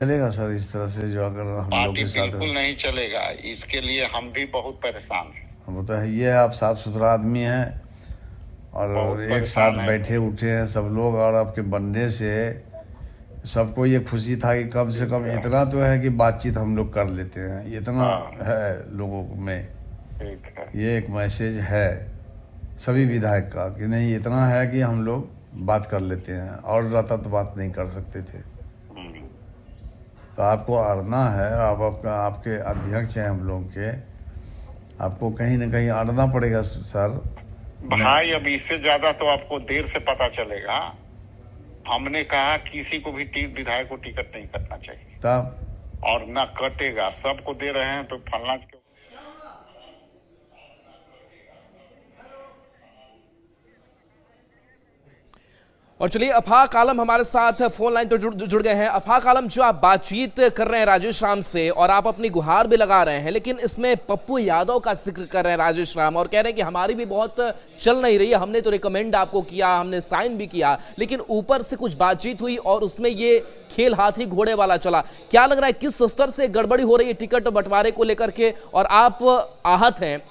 चलेगा सर इस तरह से जो अगर हम लोग पार्टी के साथ बिल्कुल नहीं चलेगा। इसके लिए हम भी बहुत परेशान हैं। वो तो है, ये आप साफ सुथरा आदमी हैं और बहुत एक साथ परेशान है बैठे सर। उठे हैं सब लोग, और आपके बनने से सबको ये खुशी था कि कम से कम इतना तो है कि बातचीत हम लोग कर लेते हैं, इतना हाँ, है लोगों में। ठीक है। ये एक मैसेज है सभी विधायक का कि नहीं, इतना है कि हम लोग बात कर लेते हैं, और रहता तो बात नहीं कर सकते थे। हम्म। तो आपको अड़ना है, आप आपके अध्यक्ष हैं हम लोग के, आपको कहीं ना कहीं अड़ना पड़ेगा सर। भाई अब इससे ज्यादा तो आपको देर से पता चलेगा। हमने कहा किसी को भी विधायक को टिकट नहीं कटना चाहिए तब और ना कटेगा। सबको दे रहे हैं तो फलना क्यों। और चलिए अफाक आलम हमारे साथ फोन लाइन तो जुड़ गए हैं। अफाक आलम, जो आप बातचीत कर रहे हैं राजेश राम से और आप अपनी गुहार भी लगा रहे हैं, लेकिन इसमें पप्पू यादव का जिक्र कर रहे हैं राजेश राम और कह रहे हैं कि हमारी भी बहुत चल नहीं रही है, हमने तो रिकमेंड आपको किया, हमने साइन भी किया, लेकिन ऊपर से कुछ बातचीत हुई और उसमें ये खेल हाथी घोड़े वाला चला। क्या लग रहा है किस स्तर से गड़बड़ी हो रही है टिकट बंटवारे को लेकर के, और आप आहत हैं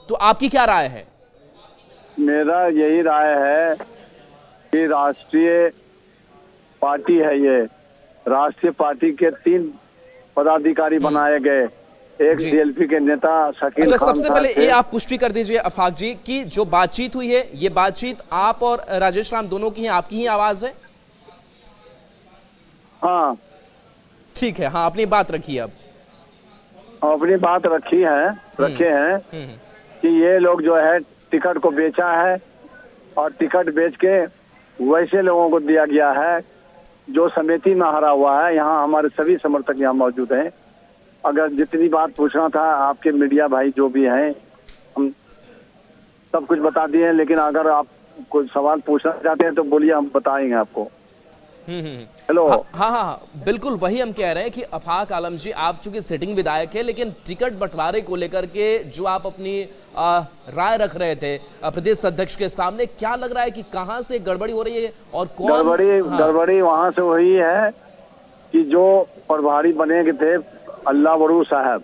तो आपकी क्या राय है? मेरा यही राय है कि राष्ट्रीय पार्टी है ये, राष्ट्रीय पार्टी के 3 पदाधिकारी बनाए गए, एक सीएलपी के नेता शकील अच्छा, खान सबसे पहले ये आप पुष्टि कर दीजिए अफाक जी कि जो बातचीत हुई है, ये बातचीत आप और राजेश राम दोनों की है, आपकी ही आवाज है? हाँ ठीक है, हाँ अपनी बात रखिए। अब अपनी बात रखे हैं कि ये लोग जो है टिकट को बेचा है और टिकट बेच के वैसे लोगों को दिया गया है जो समिति में हरा हुआ है। यहाँ हमारे सभी समर्थक यहाँ मौजूद हैं। अगर जितनी बात पूछना था आपके मीडिया भाई जो भी हैं, हम सब कुछ बता दिए हैं, लेकिन अगर आप कोई सवाल पूछना चाहते हैं तो बोलिए, हम बताएंगे आपको। हेलो। हाँ, बिल्कुल वही हम कह रहे हैं कि अफाक आलम जी, आप चूंकि सिटिंग विधायक है, लेकिन टिकट बंटवारे को लेकर के जो आप अपनी राय रख रहे थे प्रदेश अध्यक्ष के सामने, क्या लग रहा है कि कहां से गड़बड़ी हो रही है और कौन? गड़बड़ी वहां से हुई है कि जो प्रभारी बने के थे अल्लाह बरू साहब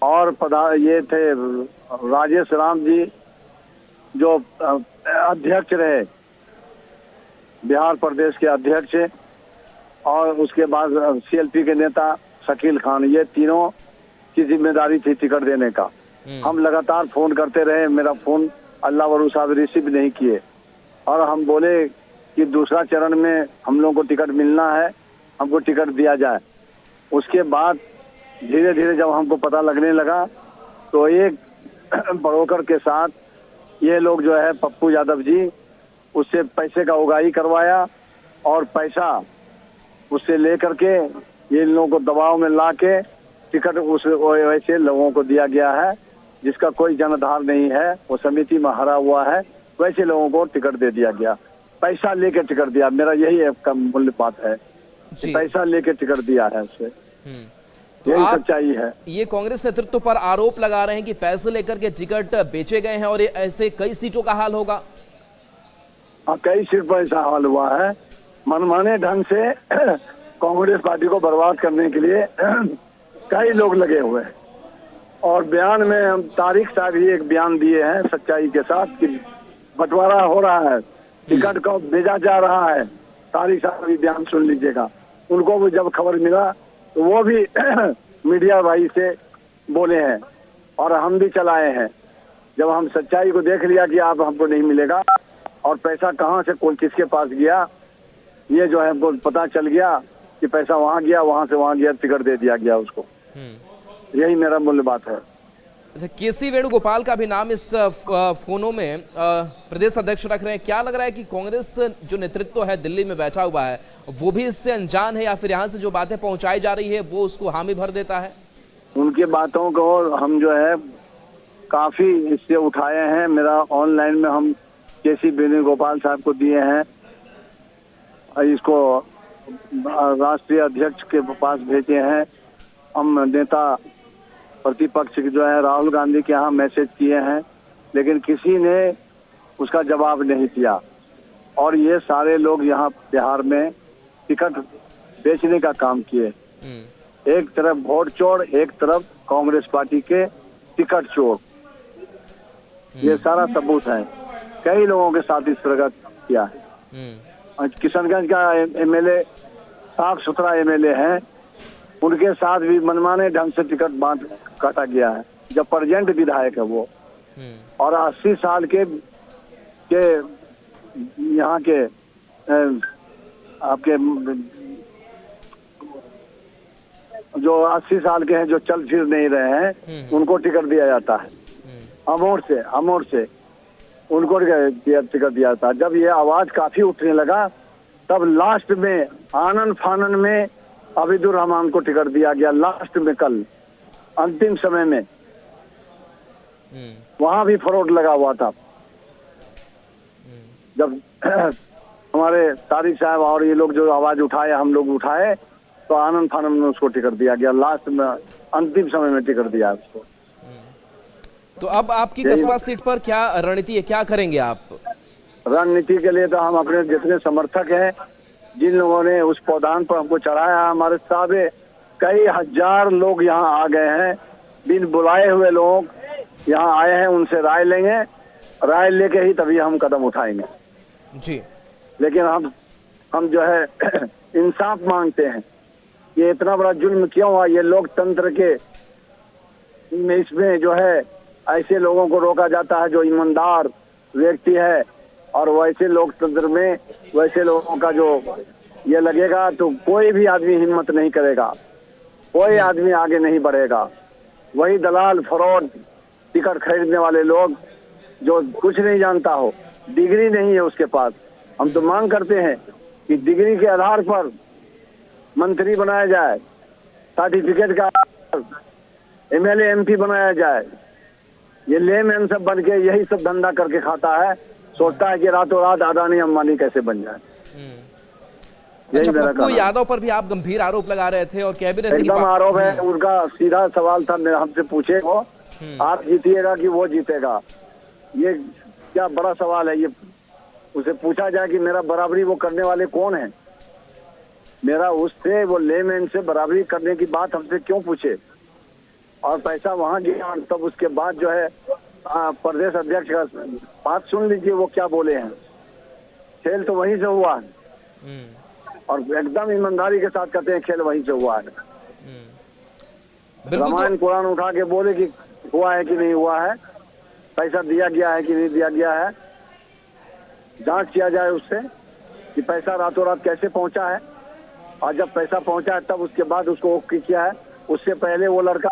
और ये थे राजेश राम जी जो अध्यक्ष रहे, बिहार प्रदेश के अध्यक्ष, और उसके बाद सीएलपी के नेता शकील खान, ये तीनों की जिम्मेदारी थी टिकट देने का। हम लगातार फोन करते रहे, मेरा फोन अल्लाह वरू साहब रिसीव नहीं किए, और हम बोले कि दूसरा चरण में हम लोगों को टिकट मिलना है, हमको टिकट दिया जाए। उसके बाद धीरे धीरे जब हमको पता लगने लगा तो एक ब्रोकर के साथ ये लोग जो है पप्पू यादव जी, उससे पैसे का उगाही करवाया और पैसा उससे लेकर के ये लोगों को दबाव में ला के टिकट उस वैसे लोगों को दिया गया है जिसका कोई जनाधार नहीं है, वो समिति में हरा हुआ है, वैसे लोगों को टिकट दे दिया गया, पैसा लेके टिकट दिया। मेरा यही एक मूल्य बात है, पैसा लेके टिकट दिया है उससे, यही सच्चाई है। ये कांग्रेस नेतृत्व पर आरोप लगा रहे हैं कि पैसे लेकर के टिकट बेचे गए हैं और ये ऐसे कई सीटों का हाल होगा। हाँ, कई सीट पर ऐसा हाल हुआ है। मनमाने ढंग से कांग्रेस पार्टी को बर्बाद करने के लिए कई लोग लगे हुए हैं, और बयान में हम तारिक साहब ही एक बयान दिए हैं सच्चाई के साथ कि बंटवारा हो रहा है, टिकट को भेजा जा रहा है। तारिक साहब भी बयान सुन लीजिएगा, उनको भी जब खबर मिला तो वो भी मीडिया भाई से बोले हैं और हम भी चलाए हैं। जब हम सच्चाई को देख लिया कि आप हमको नहीं मिलेगा और पैसा कहाँ से कौन किसके पास गया, ये जो है वो पता चल गया कि पैसा वहाँ गया, वहाँ से वहाँ गया, टिकट दे दिया गया उसको। यही मेरा मूल्य बात है। अच्छा, केसी वेणुगोपाल का भी नाम इस फोनों में प्रदेश अध्यक्ष रख रहे हैं। क्या लग रहा है कि कांग्रेस जो नेतृत्व है दिल्ली में बैठा हुआ है वो भी इससे अनजान है, या फिर यहाँ से जो बातें पहुंचाई जा रही है वो उसको हामी भर देता है? उनकी बातों को हम जो है काफी इससे उठाए हैं। मेरा ऑनलाइन में हम केसी वेणुगोपाल साहब को दिए हैं, इसको राष्ट्रीय अध्यक्ष के पास भेजे हैं। हम नेता प्रतिपक्ष जो है राहुल गांधी के यहाँ मैसेज किए हैं, लेकिन किसी ने उसका जवाब नहीं दिया। और ये सारे लोग यहाँ बिहार में टिकट बेचने का काम किए। एक तरफ वोट चोर, एक तरफ कांग्रेस पार्टी के टिकट चोर। ये सारा सबूत है। कई लोगों के साथ इस तरह किया है। आज किशनगंज का एमएलए साफ सुथरा एमएलए है, उनके साथ भी मनमाने ढंग से टिकट बांट काटा गया है, जब प्रेजेंट विधायक है वो। और 80 साल के यहाँ के आपके जो 80 साल के हैं, जो चल फिर नहीं रहे हैं, उनको टिकट दिया जाता है। अमोर से उनको टिकट दिया जाता है। जब ये आवाज काफी उठने लगा, तब लास्ट में आनन फानन में अबीदुर रहमान को टिकट दिया गया। लास्ट में कल अंतिम समय में वहां भी फ्रॉड लगा हुआ था। जब हमारे तारिक साहब और ये लोग जो आवाज उठाए, हम लोग उठाए, तो आनंद फानन में उसको टिकट दिया गया। लास्ट में अंतिम समय में टिकट दिया उसको। तो अब आपकी कस्बा सीट पर क्या रणनीति है, क्या करेंगे आप? रणनीति के लिए तो हम अपने जितने समर्थक हैं, जिन लोगों ने उस पौधान पर हमको चढ़ाया, हमारे साथ कई हजार लोग यहाँ आ गए हैं। बिन बुलाए हुए लोग यहाँ आए हैं, उनसे राय लेंगे। राय लेके ही तभी हम कदम उठाएंगे जी। लेकिन हम जो है इंसाफ मांगते हैं। ये इतना बड़ा जुल्म क्यों हुआ? ये लोकतंत्र के इसमें जो है ऐसे लोगों को रोका जाता है जो ईमानदार व्यक्ति है, और वैसे लोकतंत्र में वैसे लोगों का जो ये लगेगा तो कोई भी आदमी हिम्मत नहीं करेगा, कोई आदमी आगे नहीं बढ़ेगा। वही दलाल, फ्रॉड, टिकट खरीदने वाले लोग जो कुछ नहीं जानता हो, डिग्री नहीं है उसके पास। हम तो मांग करते हैं कि डिग्री के आधार पर मंत्री बनाया जाए, सर्टिफिकेट का एमएलए एमपी बनाया जाए। ये लेमैन सब बन के यही सब धंधा करके खाता है, सोचता है कि रातों रात अदानी अंबानी कैसे बन जाए। अच्छा, पप्पू यादव पर भी आप गंभीर आरोप लगा रहे थे और कह भी रहे थे एकदम आरोप है। उनका सीधा सवाल था, हमसे पूछे वो आप जीतिएगा कि वो जीतेगा? ये क्या बड़ा सवाल है? ये उसे पूछा जाए कि मेरा बराबरी वो करने वाले कौन है? मेरा उससे, वो लेमैन से बराबरी करने की बात हमसे क्यों पूछे? और पैसा वहां गया, तब उसके बाद जो है प्रदेश अध्यक्ष का बात सुन लीजिए, वो क्या बोले हैं। खेल तो वहीं से हुआ है, और एकदम ईमानदारी के साथ कहते हैं खेल वहीं से हुआ है। रामायण कुरान उठा के बोले कि हुआ है कि नहीं हुआ है, पैसा दिया गया है कि नहीं दिया गया है। जांच किया जाए उससे कि पैसा रातों रात कैसे पहुंचा है, और जब पैसा पहुंचा है तब उसके बाद उसको ओके किया है। उससे पहले वो लड़का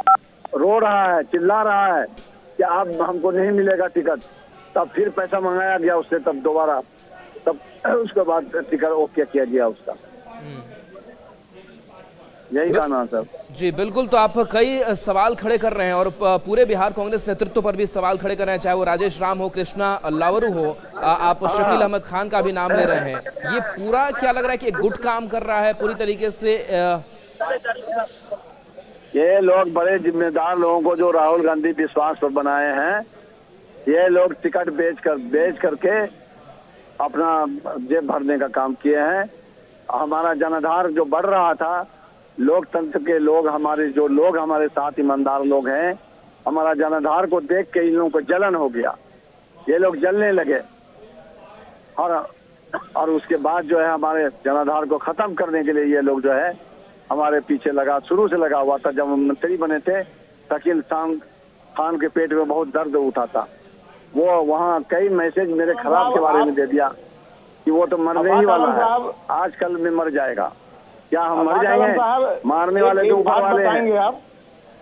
रो रहा है, चिल्ला रहा है कि आप हमको नहीं मिलेगा टिकट, तब फिर पैसा मंगाया गया उससे, तब दोबारा, तब उसके बाद टिकट ओके किया गया उसका। यही कहना सर। जी बिल्कुल। तो आप कई सवाल खड़े कर रहे हैं और पूरे बिहार कांग्रेस नेतृत्व पर भी सवाल खड़े कर रहे हैं, चाहे वो राजेश राम हो, कृष्णा अल्लावरू हो, आप शकील अहमद खान का भी नाम ले रहे हैं। ये पूरा क्या लग रहा है कि एक गुट काम कर रहा है पूरी तरीके से? ये लोग बड़े जिम्मेदार लोगों को जो राहुल गांधी विश्वास पर बनाए हैं, ये लोग टिकट बेच करके अपना जेब भरने का काम किए हैं। हमारा जनाधार जो बढ़ रहा था, लोकतंत्र के लोग, हमारे साथ ईमानदार लोग हैं, हमारा जनाधार को देख के इन लोगों को जलन हो गया। ये लोग जलने लगे, और उसके बाद जो है हमारे जनाधार को खत्म करने के लिए ये लोग जो है हमारे पीछे शुरू से लगा हुआ था। जब हम मंत्री बने थे, शकील खान के पेट में बहुत दर्द उठा था। वो वहाँ कई मैसेज मेरे खराब के बारे में दे दिया कि वो तो मरने ही वाला है, आजकल में मर जाएगा। क्या हम मर जाएंगे? मारने वाले तो ऊपर वाले हैं।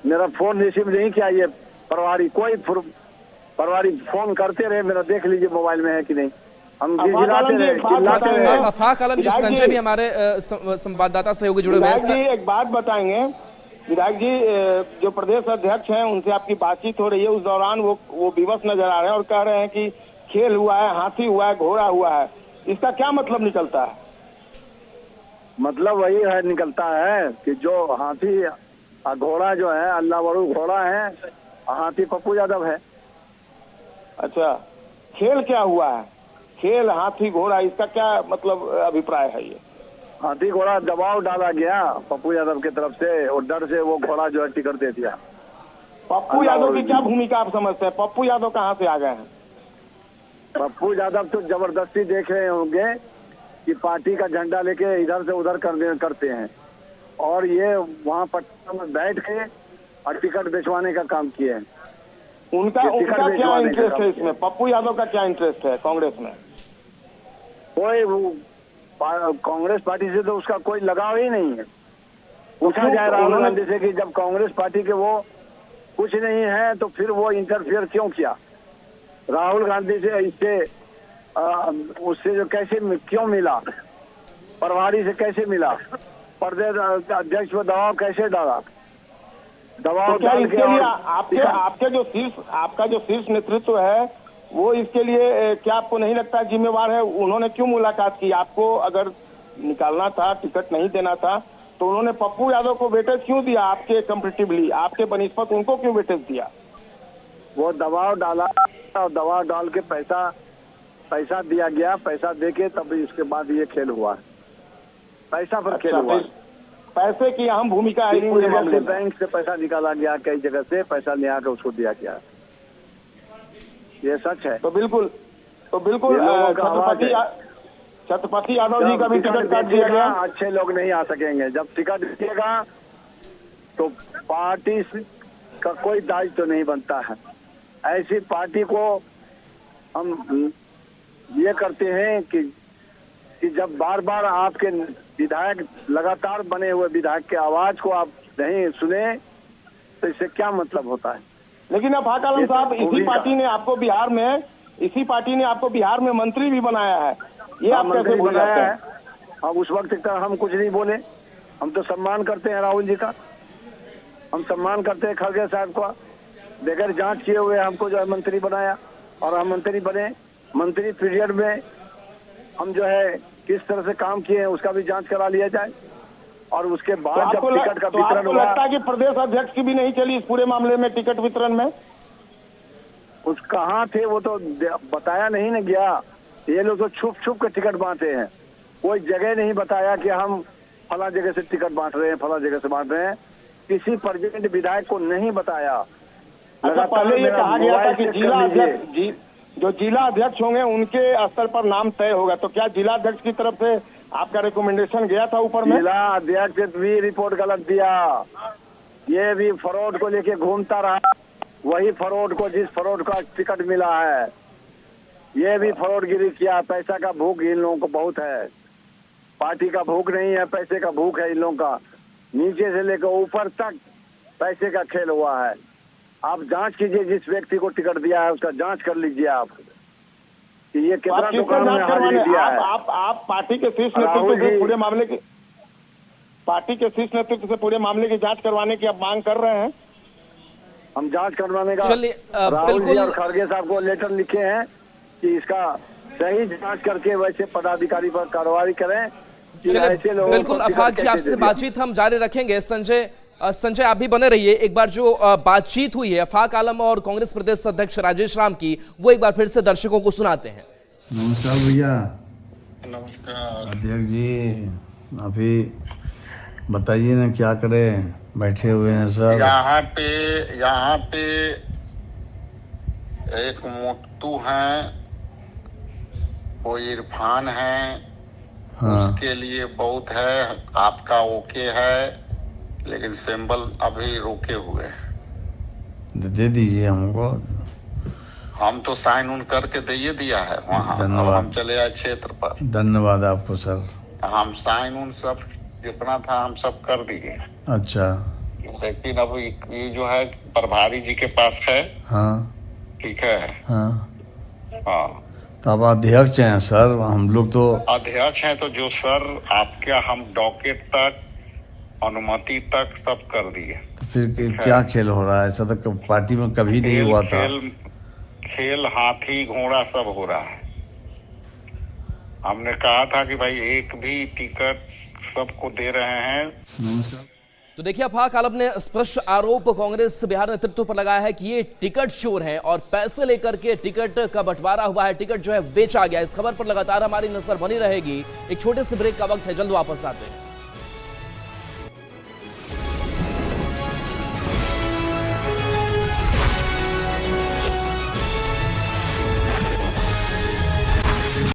मेरा फोन रिसीव नहीं किया ये प्रभारी, कोई प्रभारी फोन करते रहे, मेरा देख लीजिए मोबाइल में है कि नहीं। हम चिल्लाते रहे। अफाक आलम जी, संजय भी हमारे संवाददाता सहयोगी जुड़े हुए हैं। एक बात बताएंगे विधायक जी, जो प्रदेश अध्यक्ष हैं उनसे आपकी बातचीत हो रही है, उस दौरान वो विवश नजर आ रहे हैं और कह रहे हैं कि खेल हुआ है, हाथी हुआ है, घोड़ा हुआ है। इसका क्या मतलब निकलता है? मतलब वही है निकलता है कि जो हाथी घोड़ा जो है अल्लावरू घोड़ा है, हाथी पप्पू यादव है। अच्छा, खेल क्या हुआ है? खेल, हाथी, घोड़ा, इसका क्या मतलब अभिप्राय है? ये हाथी घोड़ा दबाव डाला गया पप्पू यादव की तरफ से, और डर से वो घोड़ा जो है टिकट दे दिया। पप्पू यादव की क्या भूमिका आप समझते हैं? पप्पू यादव कहाँ से आ गए हैं? पप्पू यादव तो जबरदस्ती देख रहे होंगे कि पार्टी का झंडा लेके इधर से उधर करते हैं, और ये वहाँ पटना में बैठ के और टिकट बेचवाने का काम किए हैं। उनका क्या इंटरेस्ट है इसमें? पप्पू यादव का क्या इंटरेस्ट है कांग्रेस में? कोई कांग्रेस पार्टी से तो उसका कोई लगाव ही नहीं है। पूछा जाए राहुल गांधी से कि जब कांग्रेस पार्टी के वो कुछ नहीं है तो फिर वो इंटरफियर क्यों किया? राहुल गांधी से इससे उससे जो कैसे क्यों मिला, प्रभारी से कैसे मिला, प्रदेश अध्यक्ष पर दबाव कैसे डाला? दबाव क्या डाल इसके के लिए आपका जो शीर्ष नेतृत्व है वो इसके लिए क्या आपको नहीं लगता जिम्मेवार है? उन्होंने क्यों मुलाकात की? आपको अगर निकालना था, टिकट नहीं देना था, तो उन्होंने पप्पू यादव को वेटेज क्यों दिया? आपके कंपेटिवली, आपके बनिस्पत उनको क्यों वेटेज दिया? वो दबाव डाला और दबाव डाल के पैसा दिया गया, पैसा देके तब इसके बाद ये खेल हुआ। पैसा पर खेल हुआ। पैसे की अहम भूमिका है पूरे मामले में। बैंक से पैसा निकाला गया, कई जगह से पैसा ले आकर उसको दिया गया, ये सच है। तो बिल्कुल छत्रपति यादव जी का भी टिकट काट दिया गया। अच्छे लोग नहीं आ सकेंगे। जब टिकट दिएगा तो पार्टी का कोई दायित्व तो नहीं बनता है। ऐसी पार्टी को हम ये करते हैं कि जब बार बार आपके विधायक, लगातार बने हुए विधायक के आवाज को आप नहीं सुने तो इससे क्या मतलब होता है? लेकिन अब आलम साहब, इसी पार्टी ने आपको बिहार में मंत्री भी बनाया है, ये आप कैसे भूल जाते हैं? अब उस वक्त तक हम कुछ नहीं बोले। हम तो सम्मान करते हैं राहुल जी का, हम सम्मान करते हैं खड़गे साहब का। बगैर जांच किए हुए हमको जो है मंत्री बनाया, और हम मंत्री बने। मंत्री पीरियड में हम जो है किस तरह से काम किए हैं उसका भी जांच करा लिया जाए, और उसके बाद जब टिकट का वितरण हुआ। लगता है कि प्रदेश अध्यक्ष की भी नहीं चली इस पूरे मामले में टिकट वितरण में? कुछ कहाँ थे वो तो बताया नहीं ना गया। ये लोग तो छुप के टिकट बांटे हैं। कोई जगह नहीं बताया कि हम फला जगह से टिकट बांट रहे हैं, फला जगह से बांट रहे हैं। किसी प्रेजेंट विधायक को नहीं बताया। अच्छा, पहले ये कहा गया था कि जिला अध्यक्ष जो जिला अध्यक्ष होंगे उनके स्तर पर नाम तय होगा, तो क्या जिला अध्यक्ष की तरफ से आपका रिकमेंडेशन गया था ऊपर में? जिला अध्यक्ष भी रिपोर्ट गलत दिया। ये भी फ्रॉड को लेके घूमता रहा, वही फ्रॉड को जिस फ्रॉड का टिकट मिला है ये भी फ्रॉडगिरी किया। पैसा का भूख इन लोगों को बहुत है। पार्टी का भूख नहीं है, पैसे का भूख है इन लोगों का। नीचे से लेकर ऊपर तक पैसे का खेल हुआ है। आप जांच कीजिए, जिस व्यक्ति को टिकट दिया है उसका जांच कर लीजिए आप कि ये कितना दुकान में हाजिरी दिया है। आप पार्टी के शीर्ष नेतृत्व से पूरे मामले की पूरे मामले की जांच करवाने की आप मांग कर रहे हैं? हम जांच करवाने का राहुल जी और खड़गे साहब को लेटर लिखे हैं कि इसका सही जांच करके वैसे पदाधिकारी पर कार्रवाई करें। बिल्कुल अफाक जी, आपसे बातचीत हम जारी रखेंगे। संजय आप भी बने रहिए। एक बार जो बातचीत हुई है अफाक आलम और कांग्रेस प्रदेश अध्यक्ष राजेश राम की, वो एक बार फिर से दर्शकों को सुनाते हैं। नमस्कार भैया। नमस्कार अध्यक्ष जी, अभी बताइए ना क्या करें, बैठे हुए हैं सर। यहाँ पे एक मोटू है, कोई इरफान है। हाँ। उसके लिए बहुत है, आपका ओके है, लेकिन सिंबल अभी रुके हुए हैं। दे दीजिए हमको। हम तो साइन उन करके दे दिया है वहाँ। धन्यवाद। हम चले आए क्षेत्र पर। धन्यवाद आपको सर। हम साइन उन सब जितना था हम सब कर दिए। अच्छा, लेकिन अब ये जो है प्रभारी जी के पास है। हाँ ठीक है। हाँ हाँ, तब अध्यक्ष हैं सर, हम लोग तो अध्यक्ष हैं। तो जो सर आपके हम डॉकेट तक, अनुमति तक सब कर दिए। तो फिर क्या खेल हो रहा है? ऐसा तो पार्टी में कभी नहीं हुआ था। खेल हाथी घोड़ा सब हो रहा है। हमने कहा था कि भाई एक भी टिकट सबको दे रहे हैं। नमस्कार। तो देखिए, अफाक आलम ने स्पष्ट आरोप कांग्रेस बिहार नेतृत्व पर लगाया है कि ये टिकट चोर हैं और पैसे लेकर के टिकट का बंटवारा हुआ है, टिकट जो है बेचा गया। इस खबर पर लगातार हमारी नजर बनी रहेगी। एक छोटे से ब्रेक का वक्त है, जल्द वापस आते हैं।